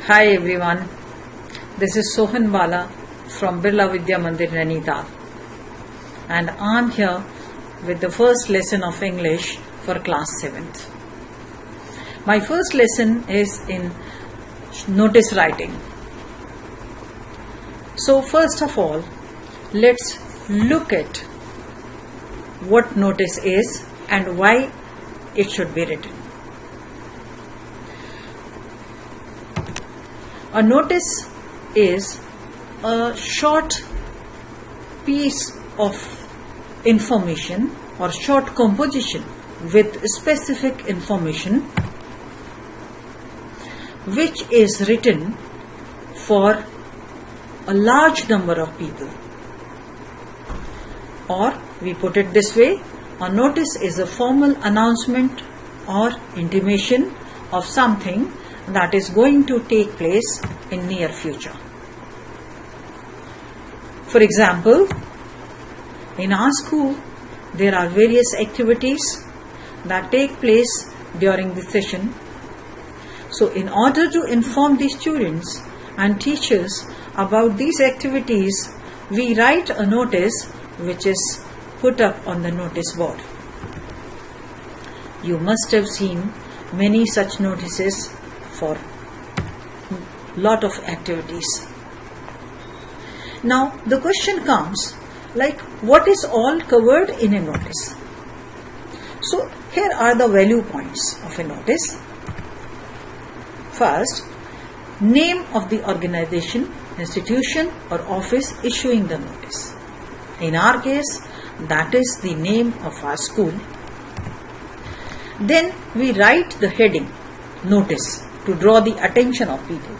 Hi everyone, this is Sohan Bala from Birla Vidya Mandir Nainital, and I'm here with the first lesson of English for class 7th. My first lesson is in notice writing. So first of all, let's look at what notice is and why it should be written. A notice is a short piece of information or short composition with specific information which is written for a large number of people. Or we put it this way, a notice is a formal announcement or intimation of something that is going to take place in near future. For example, in our school there are various activities that take place during the session. So in order to inform the students and teachers about these activities, we write a notice which is put up on the notice board. You must have seen many such notices for lot of activities. Now the question comes, like, what is all covered in a notice? So here are the value points of a notice. First, name of the organization, institution or office issuing the notice. In our case, that is the name of our school. Then we write the heading, notice, to draw the attention of people.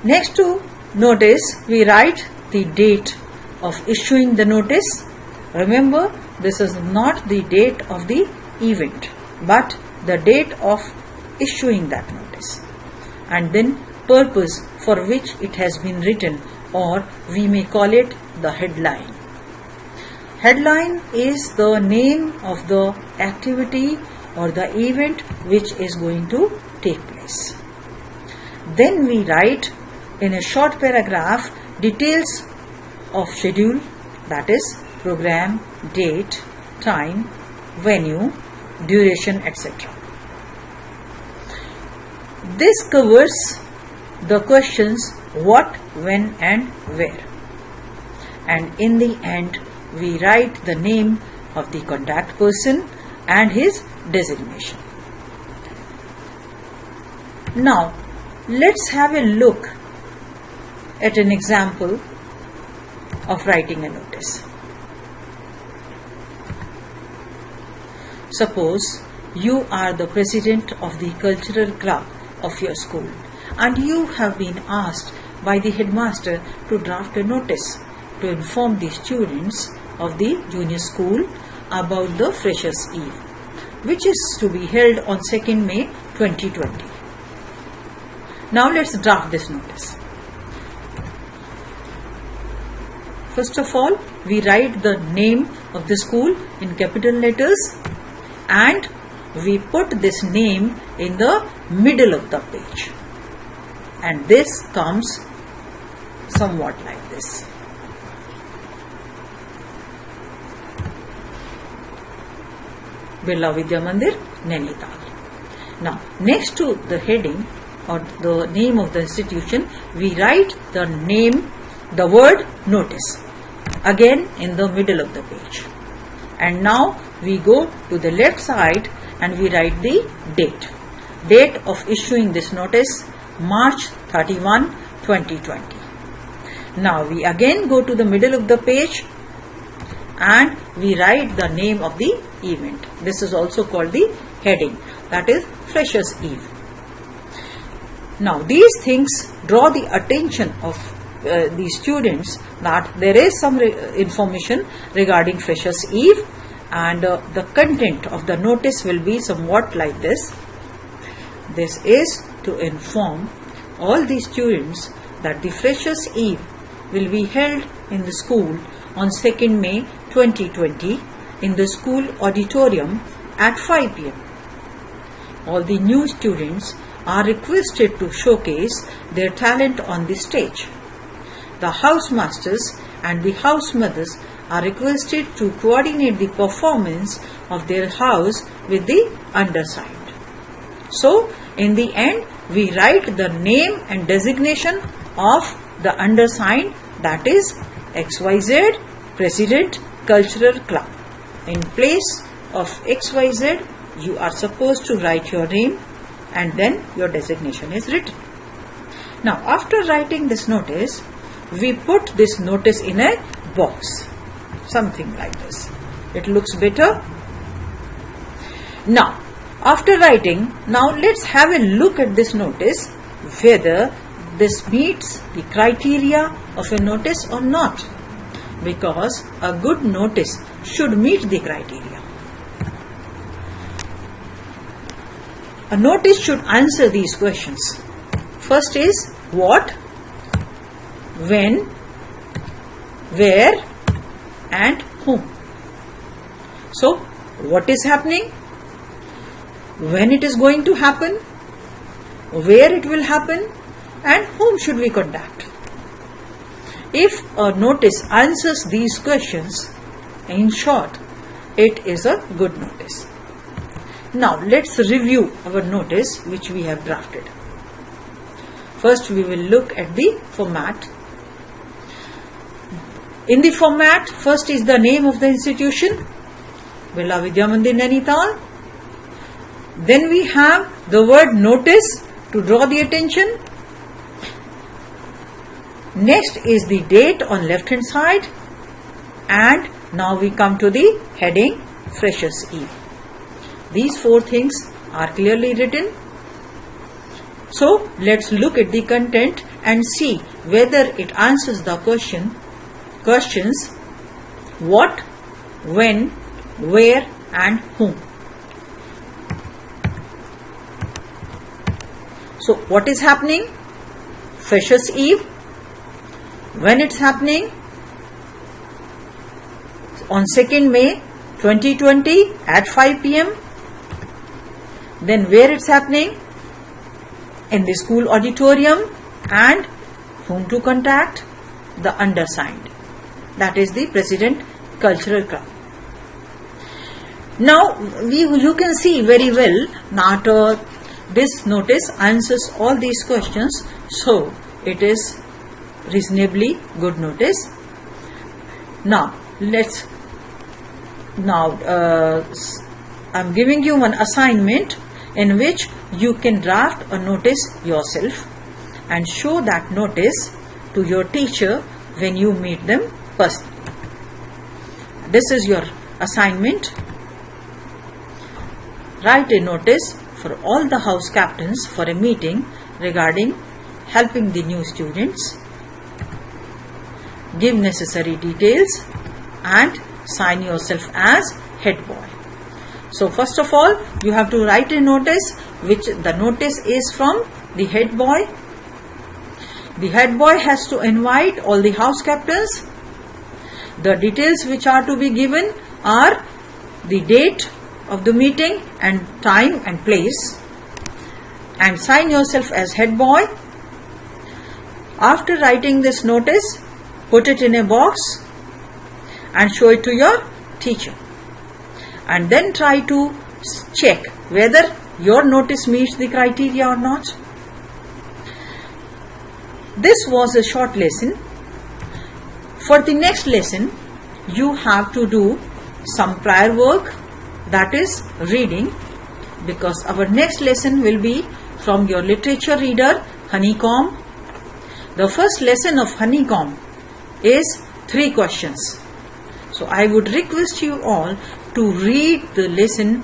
Next to notice, we write the date of issuing the notice. Remember, this is not the date of the event, but the date of issuing that notice. And then purpose for which it has been written, or we may call it the headline. Headline is the name of the activity or the event which is going to take place. Then we write in a short paragraph details of schedule, that is program, date, time, venue, duration, etc. This covers the questions what, when and where. And in the end, we write the name of the contact person and his designation. Now, let's have a look at an example of writing a notice. Suppose you are the president of the cultural club of your school and you have been asked by the headmaster to draft a notice to inform the students of the junior school about the Freshers' Eve, which is to be held on 2nd May 2020. Now let's draft this notice. First of all, we write the name of the school in capital letters and we put this name in the middle of the page. And this comes somewhat like this. Birla Vidya Mandir, Nainital. Now, next to the heading or the name of the institution, we write the name, the word notice, again in the middle of the page. And now we go to the left side and we write the date. Date of issuing this notice, March 31, 2020. Now we again go to the middle of the page and we write the name of the event. This is also called the heading, that is Freshers' Eve. Now these things draw the attention of the students that there is some information regarding Freshers' Eve, and the content of the notice will be somewhat like this. This is to inform all the students that the Freshers' Eve will be held in the school on 2nd May 2020 in the school auditorium at 5 p.m. all the new students are requested to showcase their talent on the stage. The housemasters and the housemothers are requested to coordinate the performance of their house with the undersigned. So, in the end, we write the name and designation of the undersigned, that is XYZ President Cultural Club. In place of XYZ, you are supposed to write your name and then your designation is written. Now, after writing this notice, we put this notice in a box, something like this. It looks better. Now, after writing, now let's have a look at this notice, whether this meets the criteria of a notice or not, because a good notice should meet the criteria. A notice should answer these questions. First is what, when, where and whom. So, what is happening, when it is going to happen, where it will happen, and whom should we contact. If a notice answers these questions, in short, it is a good notice. Now, let's review our notice which we have drafted. First, we will look at the format. In the format, first is the name of the institution, Birla Vidya Mandir Nainital. Then we have the word notice to draw the attention. Next is the date on left hand side, and now we come to the heading Freshers' Eve. These four things are clearly written. So let's look at the content and see whether it answers the questions what, when, where and whom. So what is happening? Freshers' Eve. When it's happening? On 2nd May 2020 at 5 p.m. Then where it's happening? In the school auditorium. And whom to contact? The undersigned. That is the President Cultural Club. Now you can see very well that this notice answers all these questions. So it is reasonably good notice. Now I'm giving you one assignment in which you can draft a notice yourself and show that notice to your teacher when you meet them personally. This is your assignment. Write a notice for all the house captains for a meeting regarding helping the new students. Give necessary details and sign yourself as head boy. So first of all, you have to write a notice, which the notice is from the head boy. The head boy has to invite all the house captains. The details which are to be given are the date of the meeting and time and place, and sign yourself as head boy. After writing this notice, put it in a box and show it to your teacher, and then try to check whether your notice meets the criteria or not. This was a short lesson. For the next lesson, you have to do some prior work, that is reading, because our next lesson will be from your literature reader Honeycomb. The first lesson of Honeycomb is 3 questions. So I would request you all to read the lesson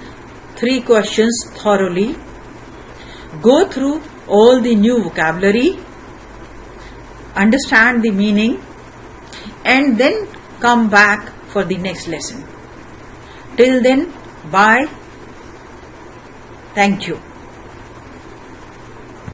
3 questions thoroughly, go through all the new vocabulary, understand the meaning, and then come back for the next lesson. Till then, bye. Thank you.